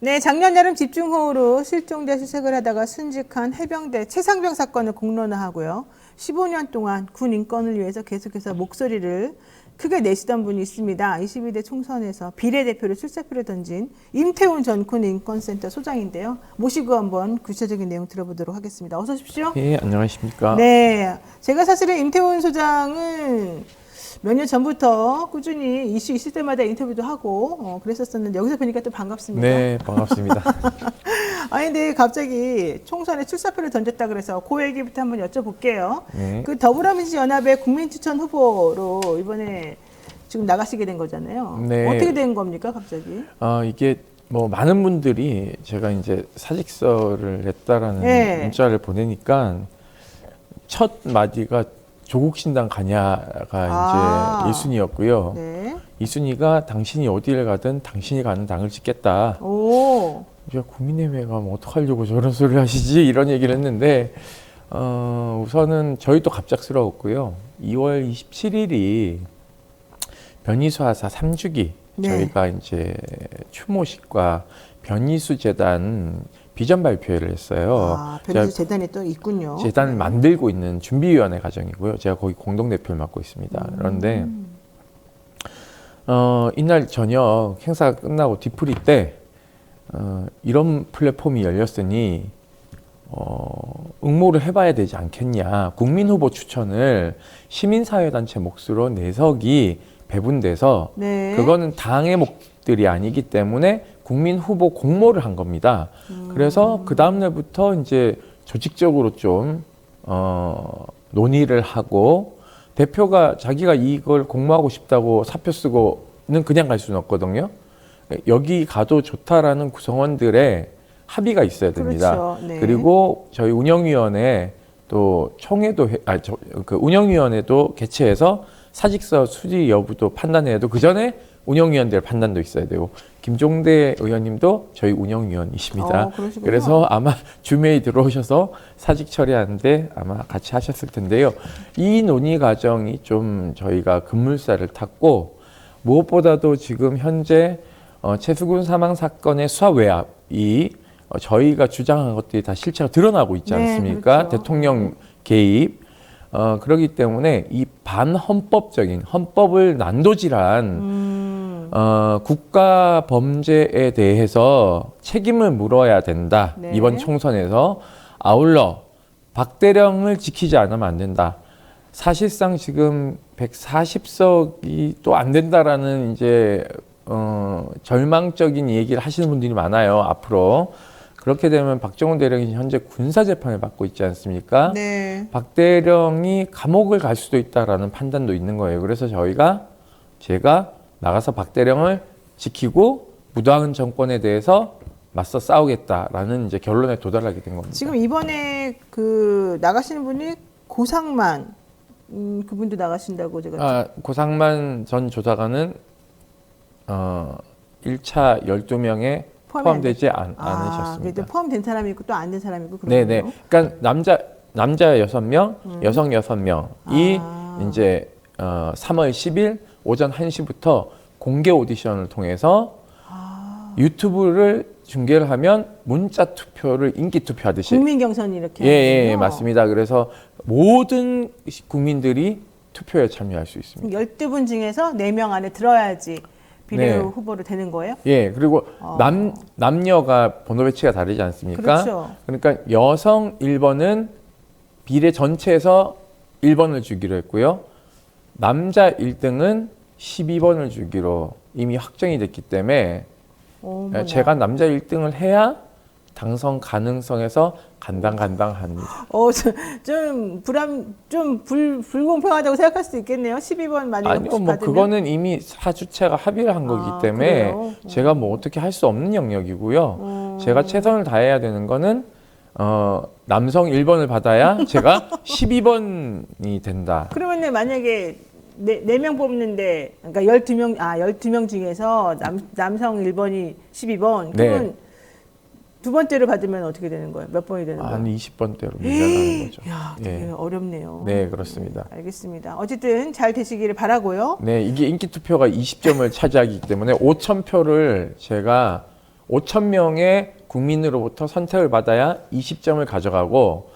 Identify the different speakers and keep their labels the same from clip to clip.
Speaker 1: 네, 작년 여름 집중호우로 실종돼 수색을 하다가 순직한 해병대 최상병 사건을 공론화하고요. 15년 동안 군 인권을 위해서 계속해서 목소리를 크게 내시던 분이 있습니다. 22대 총선에서 비례대표로 출사표를 던진 임태훈 전 군 인권센터 소장인데요. 모시고 한번 구체적인 내용 들어보도록 하겠습니다. 어서 오십시오.
Speaker 2: 예, 안녕하십니까.
Speaker 1: 네, 제가 사실은 임태훈 소장은 몇 년 전부터 꾸준히 이슈 있을 때마다 인터뷰도 하고 그랬었는데 여기서 뵈니까 또 반갑습니다.
Speaker 2: 네, 반갑습니다.
Speaker 1: 아니 근데 갑자기 총선에 출사표를 던졌다 그래서 그 얘기부터 한번 여쭤볼게요.
Speaker 2: 네.
Speaker 1: 그 더불어민주연합의 국민추천 후보로 이번에 지금 나가시게 된 거잖아요.
Speaker 2: 네.
Speaker 1: 어떻게 된 겁니까, 갑자기?
Speaker 2: 이게 뭐 많은 분들이 제가 이제 사직서를 냈다라는
Speaker 1: 네.
Speaker 2: 문자를 보내니까 첫 마디가 조국 신당 가냐가 이제 1순위였고요.
Speaker 1: 네.
Speaker 2: 2순위가 당신이 어디를 가든 당신이 가는 당을 찍겠다.
Speaker 1: 오.
Speaker 2: 제가 국민의힘에 가면 어떡하려고 저런 소리를 하시지? 이런 얘기를 했는데 우선은 저희도 갑작스러웠고요. 2월 27일이 변희수 하사 3주기
Speaker 1: 네.
Speaker 2: 저희가 이제 추모식과 변희수 재단 비전 발표회를 했어요.
Speaker 1: 변희수 재단이 또 있군요.
Speaker 2: 재단을 만들고 있는 준비위원회 과정이고요. 제가 거기 공동대표를 맡고 있습니다. 그런데 이날 저녁 행사가 끝나고 뒤풀이 때 이런 플랫폼이 열렸으니 응모를 해봐야 되지 않겠냐. 국민후보 추천을 시민사회단체 몫으로 내석이 배분돼서
Speaker 1: 네.
Speaker 2: 그거는 당의 몫들이 아니기 때문에 국민후보 공모를 한 겁니다. 그래서 그 다음날부터 이제 조직적으로 좀 논의를 하고 대표가 자기가 이걸 공모하고 싶다고 사표 쓰고는 그냥 갈 수는 없거든요. 여기 가도 좋다라는 구성원들의 합의가 있어야 됩니다.
Speaker 1: 그렇죠. 네.
Speaker 2: 그리고 저희 운영위원회 또 총회도 그 운영위원회도 개최해서 사직서 수리 여부도 판단해야 도 그 전에 운영위원들 판단도 있어야 되고 김종대 의원님도 저희 운영위원이십니다.
Speaker 1: 그러시군요.
Speaker 2: 그래서 아마 주메이 들어오셔서 사직 처리하는데 아마 같이 하셨을 텐데요. 이 논의 과정이 좀 저희가 급물살을 탔고 무엇보다도 지금 현재 최수근 사망 사건의 수사 외압이 저희가 주장한 것들이 다 실체가 드러나고 있지 않습니까?
Speaker 1: 네, 그렇죠.
Speaker 2: 대통령 개입. 그렇기 때문에 이 반헌법적인 헌법을 난도질한 국가 범죄에 대해서 책임을 물어야 된다.
Speaker 1: 네.
Speaker 2: 이번 총선에서 아울러 박대령을 지키지 않으면 안 된다. 사실상 지금 140석이 또 안 된다라는 이제 절망적인 얘기를 하시는 분들이 많아요. 앞으로. 그렇게 되면 박정훈 대령이 현재 군사재판을 받고 있지 않습니까?
Speaker 1: 네.
Speaker 2: 박 대령이 감옥을 갈 수도 있다라는 판단도 있는 거예요. 그래서 제가 나가서 박 대령을 지키고 무당한 정권에 대해서 맞서 싸우겠다라는 이제 결론에 도달하게 된 겁니다.
Speaker 1: 지금 이번에 그 나가시는 분이 고상만 그분도 나가신다고 제가
Speaker 2: 고상만 전 조사관은 1차 12명에 포함되지 않으셨습니다.
Speaker 1: 그래도 포함된 사람이 있고 또 안 된 사람이 있고
Speaker 2: 네네.
Speaker 1: 그러네요.
Speaker 2: 그러니까 남자 6명, 여성 6명이 이제 3월 10일 오전 1시부터 공개 오디션을 통해서 유튜브를 중계를 하면 문자 투표를 인기 투표하듯이
Speaker 1: 국민 경선이 이렇게
Speaker 2: 예,
Speaker 1: 하는군요.
Speaker 2: 맞습니다. 그래서 모든 국민들이 투표에 참여할 수 있습니다.
Speaker 1: 12분 중에서 4명 안에 들어야지 비례
Speaker 2: 네.
Speaker 1: 후보로 되는 거예요?
Speaker 2: 예, 그리고 남녀가 번호 배치가 다르지 않습니까?
Speaker 1: 그렇죠.
Speaker 2: 그러니까 여성 1번은 비례 전체에서 1번을 주기로 했고요. 남자 1등은 12번을 주기로 이미 확정이 됐기 때문에
Speaker 1: 어머나.
Speaker 2: 제가 남자 1등을 해야 당선 가능성에서 간당간당합니다.
Speaker 1: 좀 불공평하다고 생각할 수도 있겠네요. 12번 만약에
Speaker 2: 아니요,
Speaker 1: 혹시
Speaker 2: 뭐
Speaker 1: 받으면?
Speaker 2: 그거는 이미 사주체가 합의를 한 거기 때문에
Speaker 1: 그래요?
Speaker 2: 제가 뭐 어떻게 할 수 없는 영역이고요. 제가 최선을 다해야 되는 거는 남성 1번을 받아야 제가 12번이 된다.
Speaker 1: 그러면 만약에 4명 뽑는데 그러니까 12명 중에서 남성 1번이 12번 그러면
Speaker 2: 네.
Speaker 1: 두 번째를 받으면 어떻게 되는 거예요? 몇 번이 되는 거예요?
Speaker 2: 한 20번대로 밀려나는 거죠.
Speaker 1: 야, 되게
Speaker 2: 예.
Speaker 1: 어렵네요.
Speaker 2: 네, 그렇습니다.
Speaker 1: 알겠습니다. 어쨌든 잘 되시기를 바라고요.
Speaker 2: 네, 이게 인기 투표가 20점을 차지하기 때문에 5,000표를 제가 5,000명의 국민으로부터 선택을 받아야 20점을 가져가고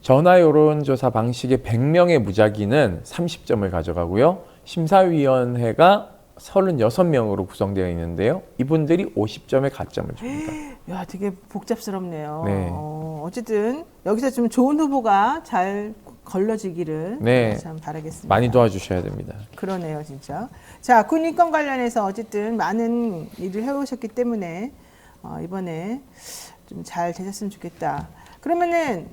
Speaker 2: 전화 여론조사 방식의 100명의 무작위는 30점을 가져가고요. 심사위원회가 36명으로 구성되어 있는데요. 이분들이 50점의 가점을 줍니다.
Speaker 1: 야, 되게 복잡스럽네요.
Speaker 2: 네.
Speaker 1: 어쨌든 여기서 좀 좋은 후보가 잘 걸러지기를
Speaker 2: 네.
Speaker 1: 참 바라겠습니다.
Speaker 2: 많이 도와주셔야 됩니다.
Speaker 1: 그러네요, 진짜. 자, 군 인권 관련해서 어쨌든 많은 일을 해오셨기 때문에 이번에 좀 잘 되셨으면 좋겠다. 그러면은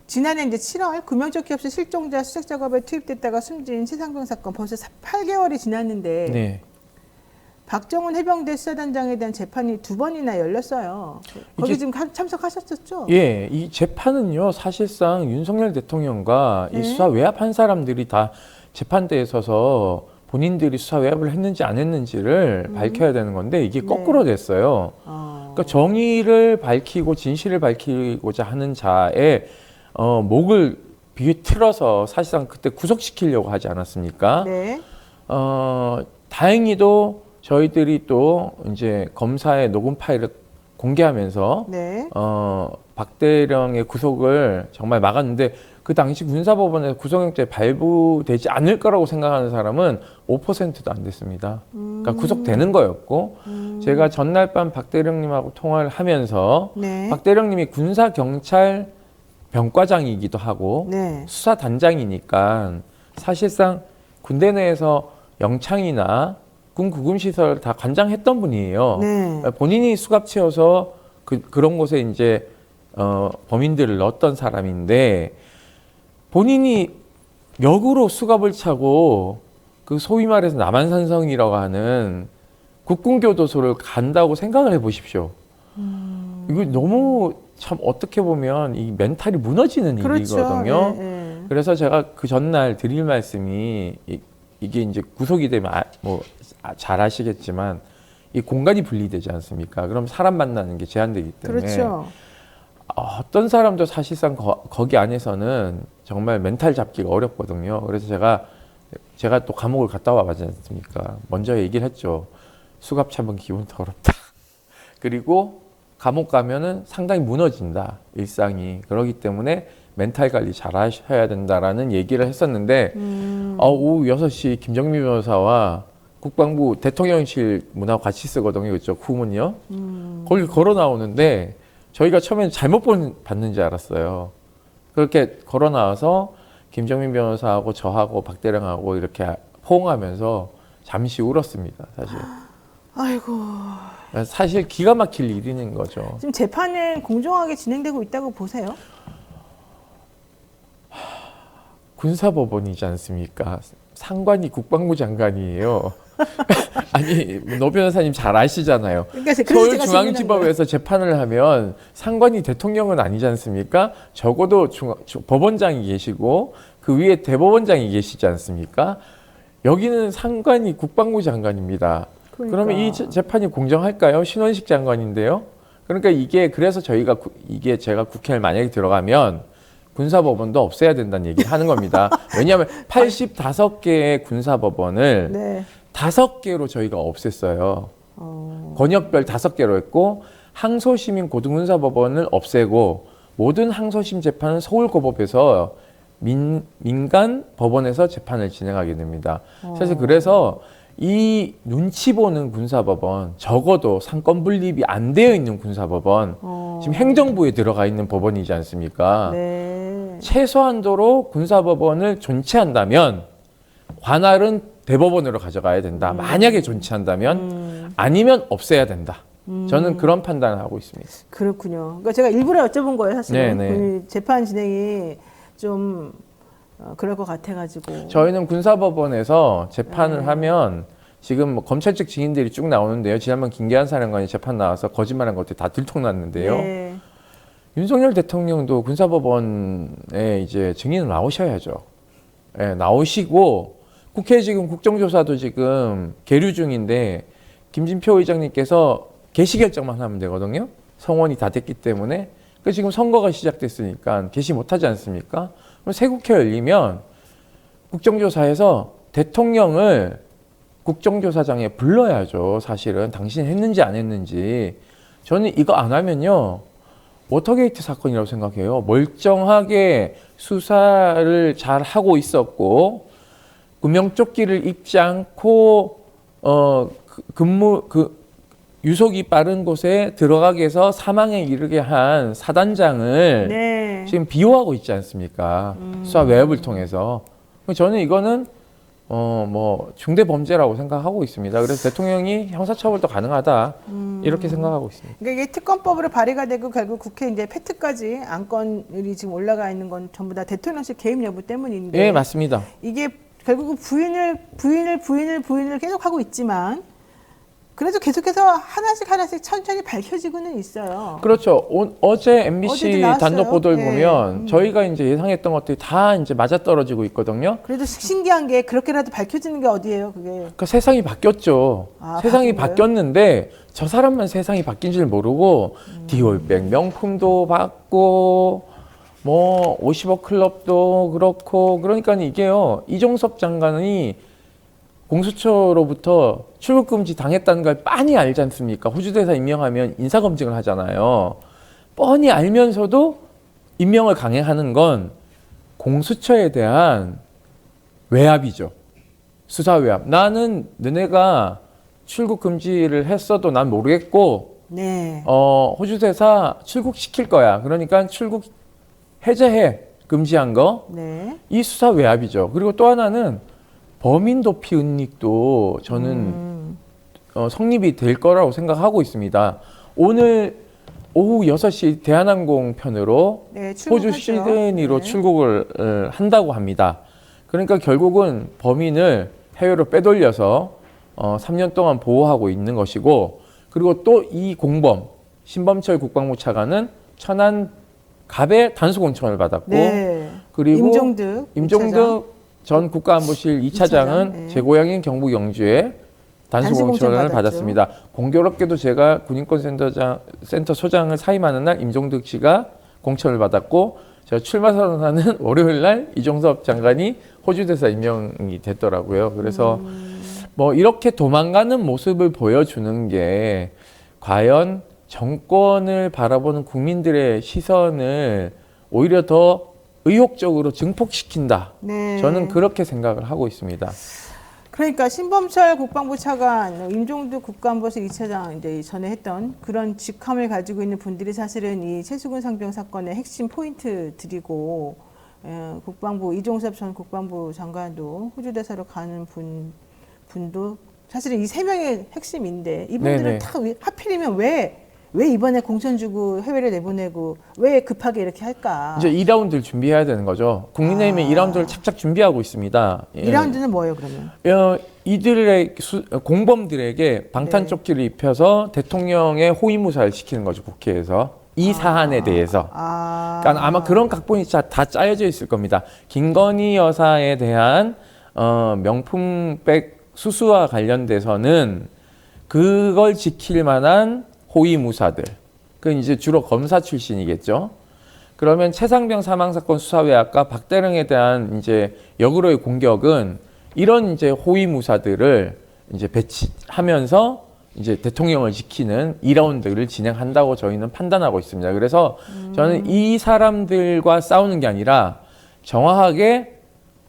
Speaker 1: 지난해 이제 7월 구명조 기업체 실종자 수색 작업에 투입됐다가 숨진 최상병 사건 벌써 8개월이 지났는데
Speaker 2: 네.
Speaker 1: 박정훈 해병대 수사단장에 대한 재판이 2번이나 열렸어요. 거기
Speaker 2: 이제-
Speaker 1: 지금 참석하셨었죠?
Speaker 2: 예, 이 재판은요, 사실상 윤석열 대통령과
Speaker 1: 네.
Speaker 2: 이 수사 외압한 사람들이 다 재판대에 서서 본인들이 수사 외압을 했는지 안 했는지를 밝혀야 되는 건데 이게
Speaker 1: 네.
Speaker 2: 거꾸로 됐어요. 그러니까 정의를 밝히고 진실을 밝히고자 하는 자의 목을 비틀어서 사실상 그때 구속시키려고 하지 않았습니까?
Speaker 1: 네.
Speaker 2: 다행히도 저희들이 또 이제 검사의 녹음 파일을 공개하면서
Speaker 1: 네.
Speaker 2: 박대령의 구속을 정말 막았는데 그 당시 군사법원에서 구속영장이 발부되지 않을 거라고 생각하는 사람은 5%도 안 됐습니다. 그러니까 구속되는 거였고 제가 전날 밤 박대령님하고 통화를 하면서
Speaker 1: 네.
Speaker 2: 박대령님이 군사경찰 병과장이기도 하고
Speaker 1: 네.
Speaker 2: 수사단장이니까 사실상 군대 내에서 영창이나 군 구금시설 다 관장했던 분이에요.
Speaker 1: 네.
Speaker 2: 본인이 수갑채워서 그런 곳에 이제 범인들을 넣었던 사람인데 본인이 역으로 수갑을 차고 그 소위 말해서 남한산성이라고 하는 국군교도소를 간다고 생각을 해보십시오. 이거 너무 참 어떻게 보면 이 멘탈이 무너지는
Speaker 1: 그렇죠.
Speaker 2: 일이거든요.
Speaker 1: 네, 네.
Speaker 2: 그래서 제가 그 전날 드릴 말씀이 이게 이제 구속이 되면 잘 아시겠지만 이 공간이 분리되지 않습니까? 그럼 사람 만나는 게 제한되기 때문에
Speaker 1: 그렇죠.
Speaker 2: 어떤 사람도 사실상 거기 안에서는 정말 멘탈 잡기가 어렵거든요. 그래서 제가 또 감옥을 갔다 와봤지 않습니까? 먼저 얘기를 했죠. 수갑 차면 기분 더럽다. 그리고 감옥 가면은 상당히 무너진다. 일상이. 그렇기 때문에 멘탈 관리 잘 하셔야 된다라는 얘기를 했었는데 오후 6시 김정민 변호사와 국방부 대통령실 문하고 같이 쓰거든요. 그쪽 후문요. 거기 걸어 나오는데 저희가 처음엔 잘못 받는 줄 알았어요. 그렇게 걸어 나와서 김정민 변호사하고 저하고 박대령하고 이렇게 포옹하면서 잠시 울었습니다. 사실.
Speaker 1: 아이고.
Speaker 2: 사실 기가 막힐 일인 거죠.
Speaker 1: 지금 재판은 공정하게 진행되고 있다고 보세요?
Speaker 2: 군사법원이지 않습니까? 상관이 국방부 장관이에요. 아니 노 변호사님 잘 아시잖아요.
Speaker 1: 그러니까 그래서 제가
Speaker 2: 서울중앙지법에서 재판을 하면 상관이 대통령은 아니지 않습니까? 적어도 법원장이 계시고 그 위에 대법원장이 계시지 않습니까? 여기는 상관이 국방부 장관입니다. 그러면 이 재판이 공정할까요? 신원식 장관인데요. 그러니까 그래서 저희가 이게 제가 국회를 만약에 들어가면 군사법원도 없애야 된다는 얘기를 하는 겁니다. 왜냐하면 85개의 군사법원을
Speaker 1: 네.
Speaker 2: 5개로 저희가 없앴어요. 권역별 5개로 했고 항소심인 고등군사법원을 없애고 모든 항소심 재판은 서울고법에서 민간 법원에서 재판을 진행하게 됩니다. 사실 그래서 이 눈치 보는 군사법원, 적어도 상권 분립이 안 되어 있는 군사법원, 지금 행정부에 들어가 있는 법원이지 않습니까?
Speaker 1: 네.
Speaker 2: 최소한도로 군사법원을 존치한다면 관할은 대법원으로 가져가야 된다. 만약에 존치한다면 아니면 없애야 된다. 저는 그런 판단을 하고 있습니다.
Speaker 1: 그렇군요. 그러니까 제가 일부러 여쭤본 거예요, 사실은.
Speaker 2: 네네.
Speaker 1: 그 재판 진행이 좀 그럴 것 같아가지고.
Speaker 2: 저희는 군사법원에서 재판을 하면 지금 뭐 검찰 측 증인들이 쭉 나오는데요. 지난번 김계한 사령관이 재판 나와서 거짓말한 것들이 다 들통났는데요.
Speaker 1: 네.
Speaker 2: 윤석열 대통령도 군사법원에 이제 증인을 나오셔야죠. 예, 나오시고 국회 지금 국정조사도 지금 계류 중인데 김진표 의장님께서 개시 결정만 하면 되거든요. 성원이 다 됐기 때문에. 그 지금 선거가 시작됐으니까 개시 못하지 않습니까? 그럼 새 국회 열리면 국정조사에서 대통령을 국정조사장에 불러야죠. 사실은 당신 했는지 안 했는지. 저는 이거 안 하면요. 워터게이트 사건이라고 생각해요. 멀쩡하게 수사를 잘 하고 있었고 구명조끼를 입지 않고 유속이 빠른 곳에 들어가게 해서 사망에 이르게 한 사단장을
Speaker 1: 네.
Speaker 2: 지금 비호하고 있지 않습니까? 수사 외압을 통해서. 저는 이거는 뭐 중대 범죄라고 생각하고 있습니다. 그래서 대통령이 형사처벌도 가능하다 이렇게 생각하고 있습니다.
Speaker 1: 그러니까 이게 특검법으로 발의가 되고 결국 국회 이제 패트까지 안건이 지금 올라가 있는 건 전부 다 대통령실 개입 여부 때문인데.
Speaker 2: 네, 맞습니다.
Speaker 1: 이게 결국은 부인을 계속 하고 있지만 그래도 계속해서 하나씩 천천히 밝혀지고는 있어요.
Speaker 2: 그렇죠. 어제 MBC
Speaker 1: 어제도 나왔어요.
Speaker 2: 단독 보도를
Speaker 1: 네.
Speaker 2: 보면 저희가 이제 예상했던 것들이 다 이제 맞아떨어지고 있거든요.
Speaker 1: 그래도 신기한 게 그렇게라도 밝혀지는 게 어디예요, 그게?
Speaker 2: 그러니까 세상이 바뀌었죠.
Speaker 1: 아,
Speaker 2: 세상이
Speaker 1: 바뀐 거예요?
Speaker 2: 바뀌었는데 저 사람만 세상이 바뀐 줄 모르고 디올백 명품도 받고 뭐 50억 클럽도 그렇고 그러니까 이게요. 이종섭 장관이 공수처로부터 출국 금지 당했다는 걸 뻔히 알지 않습니까? 호주대사 임명하면 인사검증을 하잖아요. 뻔히 알면서도 임명을 강행하는 건 공수처에 대한 외압이죠. 수사 외압. 나는 너네가 출국 금지를 했어도 난 모르겠고
Speaker 1: 네.
Speaker 2: 호주대사 출국시킬 거야. 그러니까 출국 해제해. 금지한 거.
Speaker 1: 네.
Speaker 2: 이 수사 외압이죠. 그리고 또 하나는 범인 도피 은닉도 저는 성립이 될 거라고 생각하고 있습니다. 오늘 오후 6시 대한항공 편으로
Speaker 1: 네,
Speaker 2: 호주
Speaker 1: 출국하죠.
Speaker 2: 시드니로
Speaker 1: 네.
Speaker 2: 출국을 한다고 합니다. 그러니까 결국은 범인을 해외로 빼돌려서 3년 동안 보호하고 있는 것이고 그리고 또 이 공범 신범철 국방부 차관은 천안 갑에 단수공천을 받았고
Speaker 1: 네.
Speaker 2: 그리고
Speaker 1: 임종득
Speaker 2: 전 국가안보실 2차장은
Speaker 1: 네.
Speaker 2: 제 고향인 경북 영주에 단수공천을
Speaker 1: 단수공천
Speaker 2: 받았습니다. 공교롭게도 제가 군인권센터 소장을 사임하는 날 임종득 씨가 공천을 받았고 제가 출마 선언하는 월요일 날 이종섭 장관이 호주대사 임명이 됐더라고요. 그래서 뭐 이렇게 도망가는 모습을 보여주는 게 과연 정권을 바라보는 국민들의 시선을 오히려 더 의욕적으로 증폭시킨다.
Speaker 1: 네.
Speaker 2: 저는 그렇게 생각을 하고 있습니다.
Speaker 1: 그러니까 신범철 국방부 차관, 임종득 국가안보실 2차장 이제 전에 했던 그런 직함을 가지고 있는 분들이 사실은 이 최수근 상병 사건의 핵심 포인트들이고 국방부 이종섭 전 국방부 장관도 호주 대사로 가는 분도 사실은 이 세 명의 핵심인데 이분들은
Speaker 2: 네네.
Speaker 1: 다 하필이면 왜 이번에 공천 주고 해외를 내보내고 왜 급하게 이렇게 할까?
Speaker 2: 이제 2라운드를 준비해야 되는 거죠. 국민의힘이 2라운드를 착착 준비하고 있습니다.
Speaker 1: 2라운드는 뭐예요, 그러면?
Speaker 2: 이들의 공범들에게 방탄조끼를 입혀서 대통령의 호위무사를 시키는 거죠, 국회에서. 이 사안에 대해서. 그러니까 아마 그런 각본이 다 짜여져 있을 겁니다. 김건희 여사에 대한 명품백 수수와 관련돼서는 그걸 지킬 만한 호위무사들, 그 이제 주로 검사 출신이겠죠. 그러면 최상병 사망 사건 수사 외압과 박대령에 대한 이제 역으로의 공격은 이런 이제 호위무사들을 이제 배치하면서 이제 대통령을 지키는 2라운드를 진행한다고 저희는 판단하고 있습니다. 그래서 저는 이 사람들과 싸우는 게 아니라 정확하게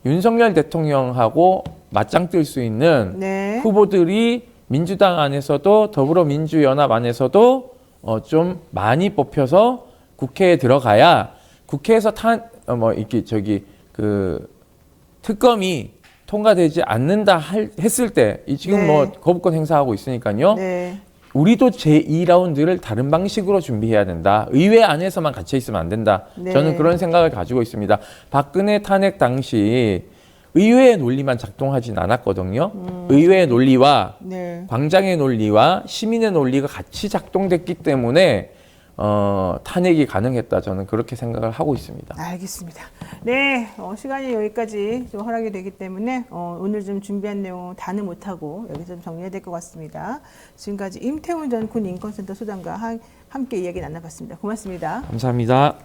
Speaker 2: 윤석열 대통령하고 맞짱 뜰 수 있는
Speaker 1: 네.
Speaker 2: 후보들이 민주당 안에서도 더불어민주연합 안에서도 좀 많이 뽑혀서 국회에 들어가야 국회에서 특검이 통과되지 않는다 했을 때 지금
Speaker 1: 네.
Speaker 2: 뭐 거부권 행사하고 있으니까요.
Speaker 1: 네.
Speaker 2: 우리도 제2라운드를 다른 방식으로 준비해야 된다. 의회 안에서만 갇혀 있으면 안 된다.
Speaker 1: 네.
Speaker 2: 저는 그런 생각을 가지고 있습니다. 박근혜 탄핵 당시 의회의 논리만 작동하진 않았거든요. 의회의 논리와
Speaker 1: 네.
Speaker 2: 광장의 논리와 시민의 논리가 같이 작동됐기 때문에 탄핵이 가능했다. 저는 그렇게 생각을 하고 있습니다.
Speaker 1: 알겠습니다. 네, 시간이 여기까지 좀 허락이 되기 때문에 오늘 좀 준비한 내용 다는 못하고 여기서 좀 정리해야 될 것 같습니다. 지금까지 임태훈 전 군인권센터 소장과 함께 이야기 나눠봤습니다. 고맙습니다.
Speaker 2: 감사합니다.